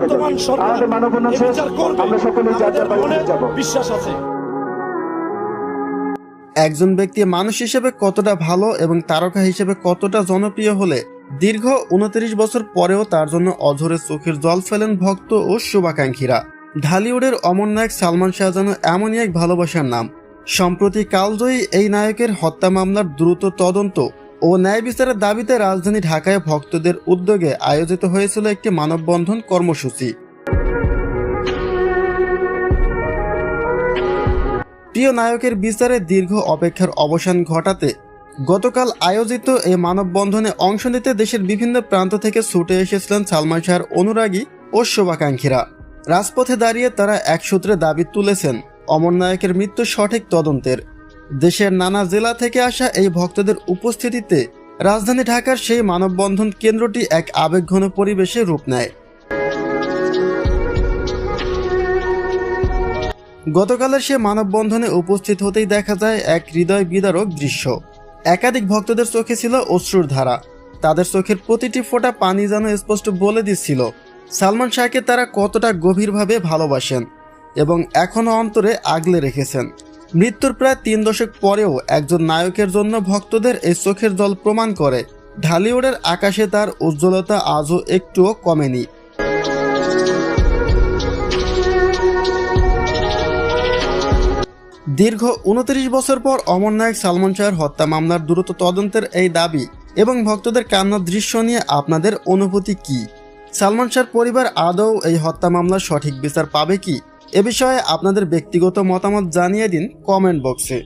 বর্তমান সরকার এই বিচার করবে, আমাদের মনে বিশ্বাস আছে। একজন ব্যক্তি মানুষ হিসেবে কতটা ভালো এবং তারকা হিসেবে কতটা জনপ্রিয় হলে দীর্ঘ 29 বছর পরেও তার জন্য অঝরে চোখের জল ফেলেন ভক্ত ও শুভাকাঙ্ক্ষীরা। ঢালিউডের অমর নায়ক সালমান শাহ যেন এমনই এক ভালোবাসার নাম। সম্প্রতি কালজয়ী এই নায়কের হত্যা মামলার দ্রুত তদন্ত ও ন্যায় বিচারের দাবিতে রাজধানী ঢাকায় ভক্তদের উদ্যোগে আয়োজিত হয়েছিল একটি মানববন্ধন কর্মসূচি। প্রিয় নায়কের বিচারে দীর্ঘ অপেক্ষার অবসান ঘটাতে গতকাল আয়োজিত এই মানববন্ধনে অংশ নিতে দেশের বিভিন্ন প্রান্ত থেকে ছুটে এসেছিলেন সালমান শাহর অনুরাগী ও শুভাকাঙ্ক্ষীরা। রাজপথে দাঁড়িয়ে তারা এক সূত্রে দাবি তুলেছেন অমর নায়কের মৃত্যু সঠিক তদন্তের। দেশের নানা জেলা থেকে আসা এই ভক্তদের উপস্থিতিতে রাজধানী ঢাকার সেই মানববন্ধন কেন্দ্রটি এক আবেগঘন পরিবেশে রূপ নেয়। গতকালের সে মানববন্ধনে উপস্থিত হতেই দেখা যায় এক হৃদয় বিদারক দৃশ্য। একাধিক ভক্তদের চোখে ছিল অশ্রুর ধারা। তাদের চোখের প্রতিটি ফোঁটা পানি যেন স্পষ্ট বলে দিচ্ছিল সালমান শাহকে তারা কতটা গভীরভাবে ভালোবাসেন এবং এখনও অন্তরে আগলে রেখেছেন। মৃত্যুর প্রায় 3 দশক পরেও একজন নায়কের জন্য ভক্তদের এই চোখের জল প্রমাণ করে ঢালিউডের আকাশে তার উজ্জ্বলতা আজও একটুও কমেনি। দীর্ঘ 29 বছর পর অমর নায়ক সালমান শাহর হত্যা মামলার দ্রুত তদন্তের এই দাবি এবং ভক্তদের কান্নার দৃশ্য নিয়ে আপনাদের অনুভূতি কি? সালমান শাহর পরিবার আদৌ এই হত্যা মামলার সঠিক বিচার পাবে কি? এ বিষয়ে আপনাদের ব্যক্তিগত মতামত জানিয়ে দিন কমেন্ট বক্সে।